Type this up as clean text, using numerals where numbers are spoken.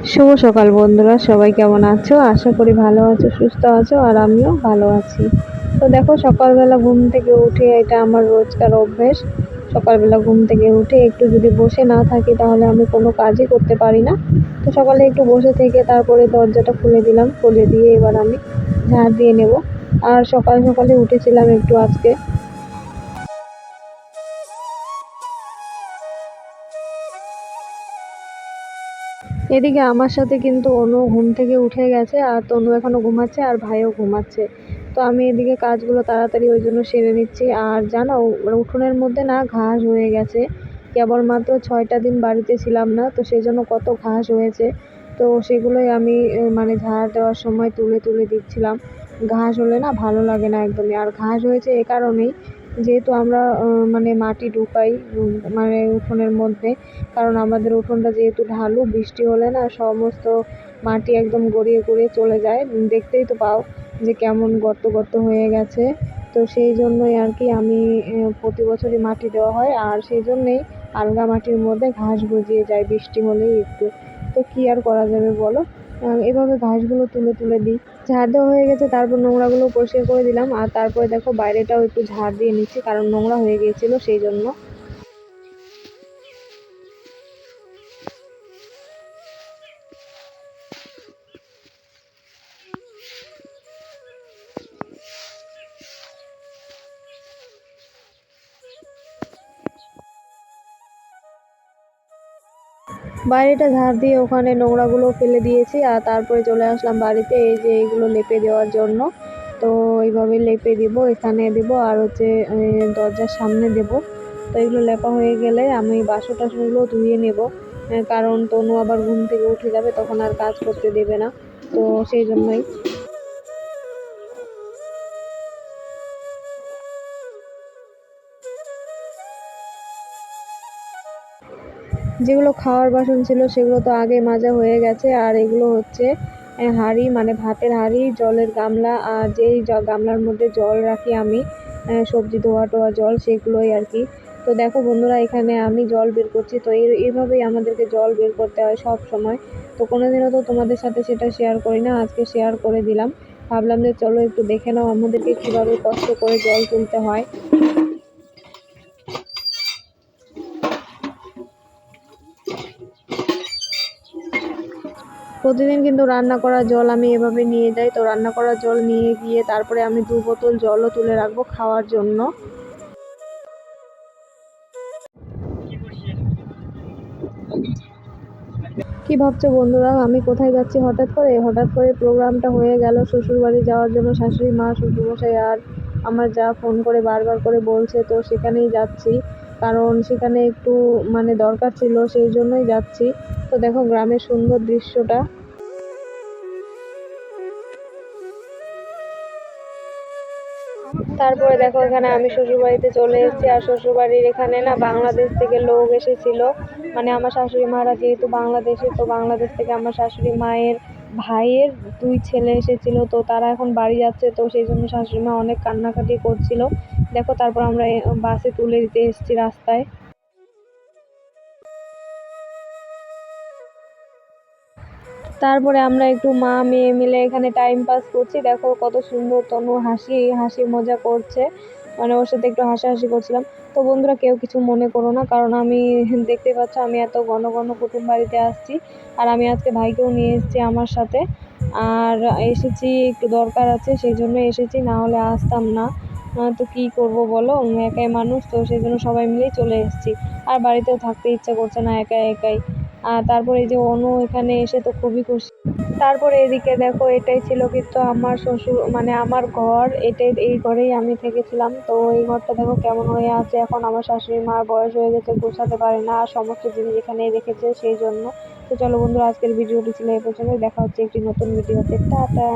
শুভ সকাল বন্ধুরা, সবাই কেমন আছো? আশা করি ভালো আছো, সুস্থ আছো, আর আমিও ভালো আছি। তো দেখো, সকালবেলা ঘুম থেকে উঠে এটা আমার রোজকার অভ্যেস। সকালবেলা ঘুম থেকে উঠে একটু যদি বসে না থাকি তাহলে আমি কোনো কাজই করতে পারি না। তো সকালে একটু বসে থেকে তারপরে দরজাটা খুলে দিলাম, খুলে দিয়ে এবার আমি ঝাড় দিয়ে নেব। আর সকাল সকালে উঠেছিলাম একটু আজকে। এদিকে আমার সাথে কিন্তু অনু ঘুম থেকে উঠে গেছে, আর তনু এখনো ঘুমাচ্ছে, আর ভাইও ঘুমাচ্ছে। তো আমি এদিকে কাজগুলো তাড়াতাড়ি ওই জন্য সেরে নিচ্ছি। আর জানো, উঠোনের মধ্যে না ঘাস হয়ে গেছে। কেবলমাত্র 6টা দিন বাড়িতে ছিলাম না, তো সেই জন্য কত ঘাস হয়েছে। তো সেগুলোই আমি মানে ঝাড় দেওয়ার সময় তুলে তুলে দিচ্ছিলাম। ঘাস হলে না ভালো লাগে না একদমই। আর ঘাস হয়েছে এ কারণেই, যেহেতু আমরা মানে মাটি ঢুকাই মানে উঠোনের মধ্যে। কারণ আমাদের উঠোনটা যেহেতু ঢালু, বৃষ্টি হলে না সমস্ত মাটি একদম গড়িয়ে গড়িয়ে চলে যায়। দেখতেই তো পাও যে কেমন গর্ত গর্ত হয়ে গেছে। তো সেই জন্যই আর কি আমি প্রতি বছরই মাটি দেওয়া হয়, আর সেই জন্যেই আলগা মাটির মধ্যে ঘাস গজিয়ে যায় বৃষ্টি হলেই একটু। তো কি আর করা যাবে বলো। এভাবে ঘাসগুলো তুলে তুলে দিই। ঝাড় দেওয়া হয়ে গেছে, তারপর নোংরাগুলো পরিষ্কার করে দিলাম। আর তারপরে দেখো বাইরেটাও একটু ঝাড় দিয়ে নিচ্ছি, কারণ নোংরা হয়ে গিয়েছিল সেই জন্য। বাইরেটা ঝাড় দিয়ে ওখানে নোংরাগুলো ফেলে দিয়েছি, আর তারপরে চলে আসলাম বাড়িতে এই যে এইগুলো লেপে দেওয়ার জন্য। তো এইভাবে লেপে দিব, এখানে দেব, আর হচ্ছে দরজার সামনে দেব। তো এগুলো লেপা হয়ে গেলে আমি বাসন টাসনগুলো ধুয়ে নেব। কারণ তনু আবার ঘুম থেকে উঠে যাবে, তখন আর কাজ করতে দেবে না। তো সেই জন্যই। যেগুলো খাওয়ার বাসন ছিল সেগুলো তো আগে মাজা হয়ে গেছে। আর এগুলো হচ্ছে হাঁড়ি, মানে ভাতের হাঁড়ি, জলের গামলা, আর যেই গামলার মধ্যে জল রাখি আমি সবজি ধোয়া টোয়া জল, সেগুলোই আর কি। তো দেখো বন্ধুরা, এখানে আমি জল বের করছি। তো এইভাবেই আমাদেরকে জল বের করতে হয় সব সময়। তো কোনোদিনও তো তোমাদের সাথে সেটা শেয়ার করি না, আজকে শেয়ার করে দিলাম। ভাবলাম যে চলো একটু দেখে নাও আমাদেরকে কীভাবে কষ্ট করে জল তুলতে হয়। প্রতিদিন কিন্তু রান্না করা জল আমি এভাবে নিয়ে যাই। তো রান্না করা জল নিয়ে গিয়ে তারপরে আমি 2 বোতল জলও তুলে রাখবো খাওয়ার জন্য। কি ভাবছো বন্ধুরা, আমি কোথায় যাচ্ছি? হঠাৎ করে প্রোগ্রামটা হয়ে গেল শ্বশুর বাড়ি যাওয়ার জন্য। শাশুড়ি মা, শ্বশুরমশাই আর আমার যা ফোন করে বারবার করে বলছে, তো সেখানেই যাচ্ছি। কারণ সেখানে একটু মানে দরকার ছিল, সেই জন্যই যাচ্ছি। তো দেখো গ্রামের সুন্দর দৃশ্যটা। তারপরে দেখো এখানে আমি শ্বশুরবাড়িতে চলে এসেছি। আর শ্বশুরবাড়ির এখানে না বাংলাদেশ থেকে লোক এসেছিল। মানে আমার শাশুড়ি মারা যেহেতু বাংলাদেশে, তো বাংলাদেশ থেকে আমার শাশুড়ি মায়ের ভাইয়ের 2 ছেলে এসেছিল। তো তারা এখন বাড়ি যাচ্ছে, তো সেই জন্য শাশুড়ি মা অনেক কান্নাকাটি করছিল। দেখো তারপর আমরা বাসে তুলে দিতে এসেছি রাস্তায়। তারপরে আমরা একটু মা মেয়ে মিলে এখানে টাইম পাস করছি। দেখো কত সুন্দর তনু হাসি হাসি মজা করছে, মানে ওর সাথে একটু হাসাহাসি করছিলাম। তো বন্ধুরা, কেউ কিছু মনে করো না, কারণ আমি দেখতে পাচ্ছ আমি এত ঘন ঘন কুটুম বাড়িতে আসছি। আর আমি আজকে ভাইকেও নিয়ে এসেছি আমার সাথে। আর এসেছি একটু দরকার আছে, সেই জন্য এসেছি, না হলে আসতাম না। তো কি করব বলো, একাই মানুষ, তো সেই জন্য সবাই মিলেই চলে এসেছি। আর বাড়িতেও থাকতে ইচ্ছা করছে না একা একাই। আর তারপরে এই যে অনু এখানে এসে তো খুবই খুশি। তারপরে এদিকে দেখো, এটাই ছিল কিন্তু আমার শ্বশুর মানে আমার ঘর। এই ঘরেই আমি থেকেছিলাম। তো এই ঘরটা দেখো কেমন হয়ে আছে এখন। আমার শাশুড়ি মার বয়স হয়ে গেছে, গোছাতে পারে না, আর সমস্ত জিনিস এখানেই রেখেছে সেই জন্য। তো চলো বন্ধুরা, আজকের ভিডিওটি ছিল এই পর্যন্ত। দেখা হচ্ছে একটি নতুন ভিডিওতে। টাটা।